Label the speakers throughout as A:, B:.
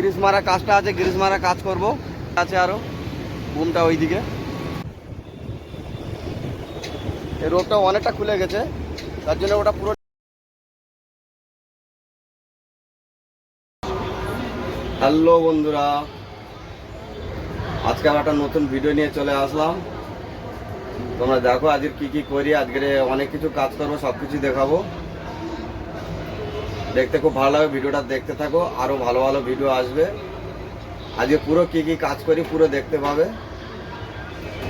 A: Greece মারা কাজটা আছে, গ্রিস মারা কাজ করব আছে আরো বুমটা ওইদিকে। এই রোডটা অনেকটা খুলে গেছে, তার জন্য ওটা পুরো। হ্যালো বন্ধুরা, আজকে আর একটা নতুন ভিডিও নিয়ে চলে আসলাম। তোমরা দেখো আজকে কি কি করি। আজকে অনেক কিছু কাজ করবো, সব কিছু দেখাবো। দেখতে খুব ভালো লাগে, ভিডিওটা দেখতে থাকো, আরো ভালো ভালো ভিডিও আসবে। আজকে পুরো কি কি কাজ করি পুরো দেখতে পাবে,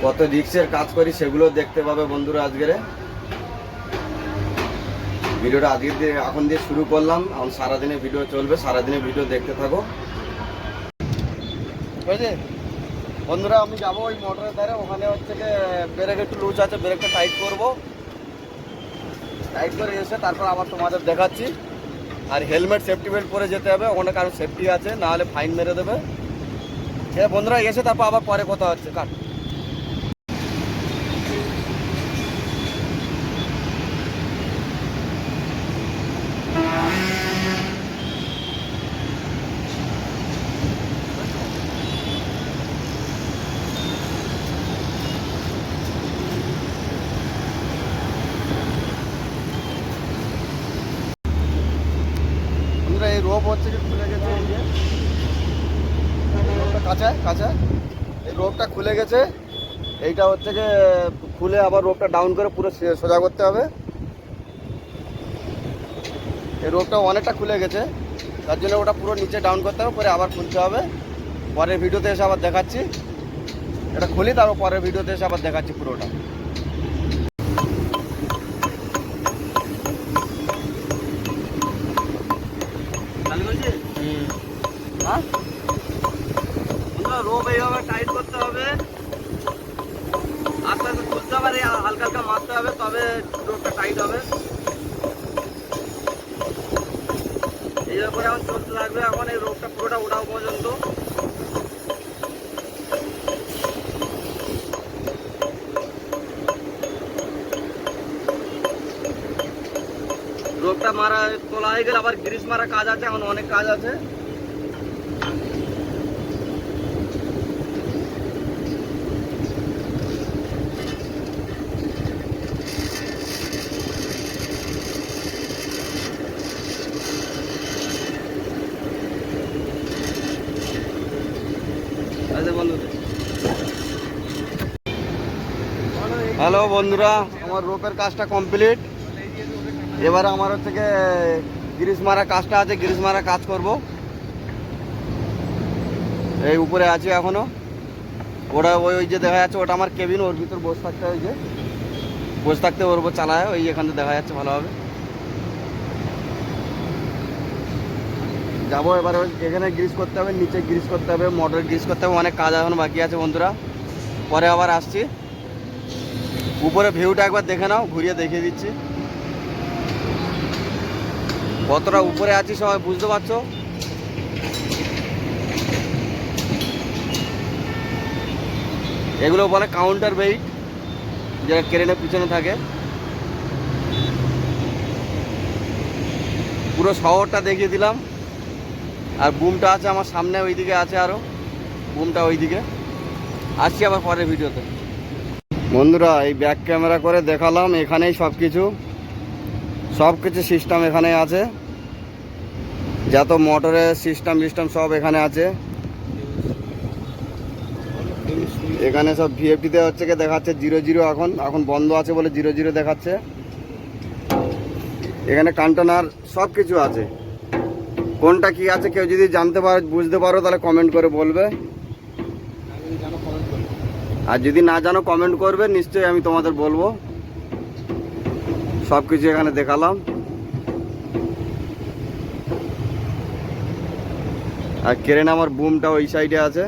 A: কত রিক্সের কাজ করি সেগুলো দেখতে পাবে বন্ধুরা। আজকের ভিডিওটা আজকে এখন দিয়ে শুরু করলাম, এখন সারাদিনে ভিডিও চলবে, সারাদিনে ভিডিও দেখতে থাকো। বুঝলে বন্ধুরা, আমি যাবো ওই মোটরের ধারে, ওখানে হচ্ছে যে ব্রেক একটু লুজ আছে, ব্রেকটা টাইট করবো। টাইট করে এসে তারপর আবার তোমাদের দেখাচ্ছি। আর হেলমেট সেফটি বেল্ট পরে যেতে হবে, ওখানে কারো সেফটি আছে, নাহলে ফাইন মেরে দেবে। হ্যাঁ বন্ধুরা, এসে তারপর আবার পরে কথা হচ্ছে। কাট। এই রোপ হচ্ছে কি খুলে গেছে, এই যে রোপটা কাঁচা এই রোপটা খুলে গেছে। এইটা হচ্ছে যে খুলে আবার রোপটা ডাউন করে পুরো সোজা করতে হবে। এই রোপটা অনেকটা খুলে গেছে, তার জন্য ওটা পুরো নিচে ডাউন করতে হবে, পরে আবার খুলতে হবে। পরের ভিডিওতে এসে আবার দেখাচ্ছি। এটা খুলি, তারপর পরের ভিডিওতে এসে আবার দেখাচ্ছি পুরোটা। হ্যাঁ রোপ এইভাবে টাইট করতে হবে, আস্তে আস্তে খুলতে হবে, হালকা হালকা মারতে হবে, তবে রোপটা টাইট হবে। এইভাবে করে এখন চলতে থাকবে, এখন এই রোপটা পুরোটা উঠাও পর্যন্ত। রোপটা মারা তোলা হয়ে গেলে আবার গ্রিস মারা কাজ আছে, এখন অনেক কাজ আছে। হ্যালো বন্ধুরা, আমার রোপের কাজটা কমপ্লিট। এবারে আমার হচ্ছে গিয়ে গ্রিস মারা কাজটা আছে, গ্রিস মারা কাজ করব। এই উপরে আছে এখনো, ওটা ওই যে দেখা যাচ্ছে, ওটা আমার কেবিন, ওর ভিতর বসে থাকতে, ওই যে বসে থাকতে ওর উপর চালায়, ওই এখানে দেখা যাচ্ছে ভালোভাবে। যাবো এবার, এখানে গ্রিস করতে হবে, নিচে গ্রিস করতে হবে, মোটর গ্রিস করতে হবে, অনেক কাজ এখন বাকি আছে বন্ধুরা। পরে আবার আসছি। উপরে ভিউটা একবার দেখে নাও, ঘুরিয়ে দেখিয়ে দিচ্ছি কতটা উপরে আছি, সবাই বুঝতে পারছো। এগুলো বলে কাউন্টার বেল্ট, যেটা ক্রেনের পিছনে থাকে। পুরো শহরটা দেখিয়ে দিলাম। আর বুমটা আছে আমার সামনে, ওইদিকে আছে আরো বুমটা ওইদিকে। আসছি আবার পরের ভিডিওতে। বন্ধুরা, এই ব্যাক ক্যামেরা করে দেখালাম, এখানেই সব কিছু সিস্টেম এখানে আছে, যত মোটরের সিস্টেম সব এখানে আছে। এখানে সব ভিএফটিতে হচ্ছে কি দেখাচ্ছে 00, এখন বন্ধ আছে বলে 00 দেখাচ্ছে। এখানে কন্টেনার সব কিছু আছে, কোনটা কি আছে কেউ যদি জানতে পারো, বুঝতে পারো, তাহলে কমেন্ট করে বলবে। আর যদি না জানো কমেন্ট করবে, নিশ্চয়ই আমি তোমাদের বলবো। সব কিছু এখানে দেখালাম। আর ক্রেন আমার বুমটা ওই সাইডে আছে।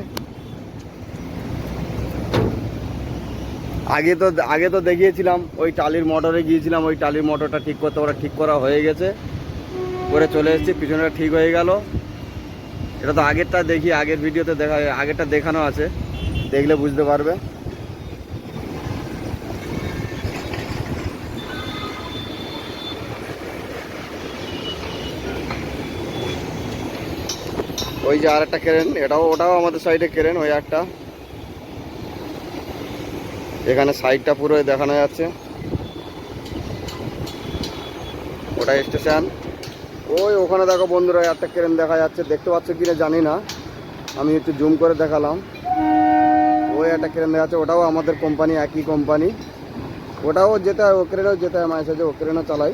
A: আগে তো দেখিয়েছিলাম, ওই টালির মোটরে গিয়েছিলাম, ওই টালির মোটরটা ঠিক করতে, ওরা ঠিক করা হয়ে গেছে, করে চলে এসেছি, পিছনেটা ঠিক হয়ে গেল। এটা তো আগেরটা দেখি, আগের ভিডিওতে আগেরটা দেখানো আছে, দেখলে বুঝতে পারবে। ওই যে আর একটা ক্রেন, ওটাও আমাদের সাইডে ক্রেন, ওই একটা এখানে সাইডটা পুরো দেখানো যাচ্ছে। ওটা স্টেশন। ওই ওখানে দেখো বন্ধুরা একটা ক্রেন দেখা যাচ্ছে, দেখতে পাচ্ছ কিনা জানি না, আমি একটু জুম করে দেখালাম। ওই একটা ক্রেন দেখা যাচ্ছে, ওটাও আমাদের কোম্পানি, একই কোম্পানি। ওটাও যেতে হয়, ও ক্রেনও যেতে হয় মাঝে সাঝে, ও ক্রেনও চালাই।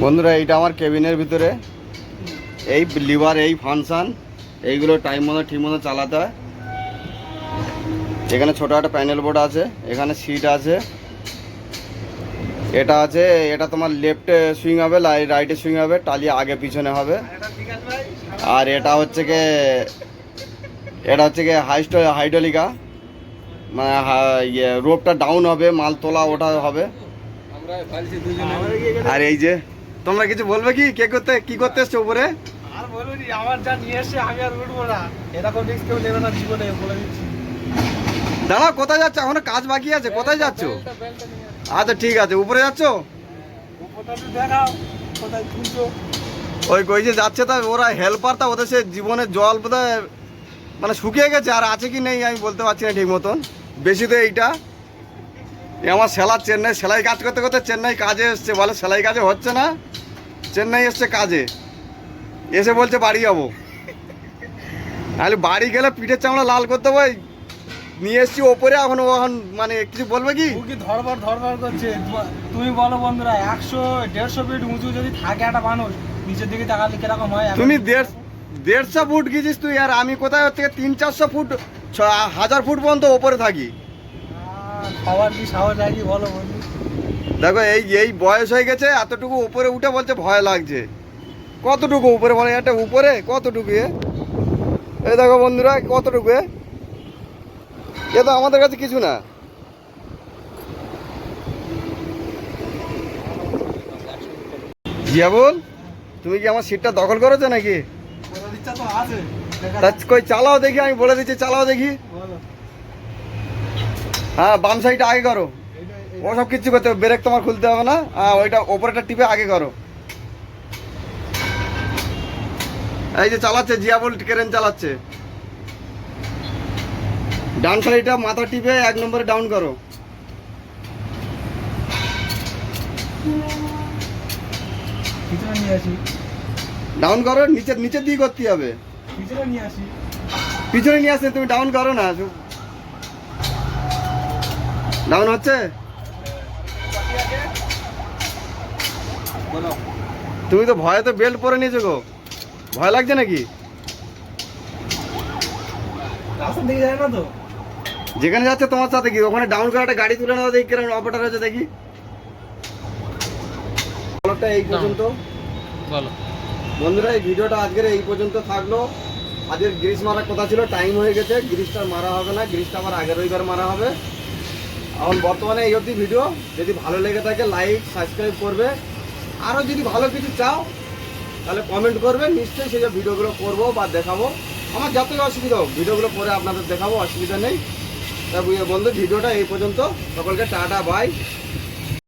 A: বন্ধুরা এইটা আমার কেবিনের ভিতরে, এই লিভার, এই ফাংশন, এইগুলো টাইম মতো ঠিক মতো চালাতে হয়। এখানে ছোটো একটা প্যানেল বোর্ড আছে, এখানে সিট আছে, এটা আছে, এটা তোমার লেফটে সুইং হবে, রাইটে সুইং হবে, টালি আগে পিছনে হবে। আর এটা হচ্ছে কি হাইড্রোলিকা, মানে ইয়ে রোপটা ডাউন হবে, মাল তোলা ওঠা হবে। আর এই যে তোমরা কিছু বলবে কি, কি করতে এসছো উপরে?
B: আর বলুনি, আমার যা নিয়ে এসে আমি আর উঠবো না, এরকম রিস্ক কেউ নেবে না জীবনে, বলে দিচ্ছি।
A: দাঁড়াও, কোথায় যাচ্ছ? এখনো কাজ বাকি আছে, কোথায় যাচ্ছ? আচ্ছা ঠিক আছে, উপরে যাচ্ছ? ওই যে যাচ্ছে, তা ওরা হেল্পার, তা ওদের সে জীবনের জল বোধহয় মানে শুকিয়ে গেছে, আর আছে কি নেই আমি বলতে পারছি না ঠিক মতন। বেশি তো এইটা আমার চেন্নাই সেলাই কাজ করতে করতে চেন্নাই কাজে এসছে, বলে সেলাই কাজে হচ্ছে না, চেন্নাই এসছে কাজে, এসে বলছে বাড়ি যাবো। তাহলে বাড়ি গেলে পিঠের চামড়া লাল করতে হবে। নিয়ে এসছি ওপরে, এখন মানে কিছু বলবে কি?
B: ধরবার করছে। তুমি বলো বন্ধুরা, 100-150 ফিট উঁচু যদি থাকে একটা মানুষ, নিচের দিকে তাকালে কিরকম হয়?
A: তুমি 150 ফুট গেছিস তুই, আর আমি কোথায় থেকে 300-400 ফুট 1000 ফুট পর্যন্ত ওপরে থাকি।
B: সবার কি সাহস হয় কি বলো বন্ধু?
A: দেখো এই বয়স হয়ে গেছে, এতটুকু উপরে উঠে বলছে ভয় লাগছে। কতটুকু উপরে বলে, একটা উপরে কতটুকু? এই দেখো বন্ধুরা কতটুকু, এ তো আমাদের কাছে কিছু না। জিয়া বল, তুমি কি আমার সিটটা দখল করেছো নাকি? কই চালাও দেখি, আমি বলে দিচ্ছি, চালাও দেখি। হ্যাঁ, বাম সাইডটা আগে করো, ওসব কিচ্ছু করতে হবে, ব্রেক তোমার খুলতে হবে না। হ্যাঁ, ওইটা ওপরেটা টিপে আগে করো। এই যে চালাচ্ছে, জিয়া বল ক্রেন চালাচ্ছে। ডান সাইডটা মাথা টিপে 1 নম্বরে ডাউন করো। ডাউন করো, নিচের দিকে করতে হবে। পিছনে নিয়ে আসছে, তুমি ডাউন করো না। ডাউন হচ্ছে? তুমি তো ভয়ে তো বেল্ট পরে নিয়েছো গো, ভয় লাগছে নাকি? যেখানে যাচ্ছে তোমার সাথে কি, ওখানে ডাউন করে একটা গাড়ি তুলে নেওয়া, দেখি কেন অপারেটর হচ্ছে দেখি। এই পর্যন্ত বন্ধুরা, এই ভিডিওটা আজকের এই পর্যন্ত থাকলো। আজকের গ্রিস মারার কথা ছিল, টাইম হয়ে গেছে, গ্রিসটা মারা হবে না, গ্রিসটা আবার আগের রবিবার মারা হবে। এখন বর্তমানে এই অবধি ভিডিও। যদি ভালো লেগে থাকে লাইক সাবস্ক্রাইব করবে, আরও যদি ভালো কিছু চাও তাহলে কমেন্ট করবে, নিশ্চয়ই সেই ভিডিওগুলো করবো বা দেখাবো। আমার যতই অসুবিধা হোক ভিডিওগুলো করে আপনাদের দেখাবো, অসুবিধা নেই। তা বন্ধু, ভিডিওটা এই পর্যন্ত, সকলকে টাটা বাই।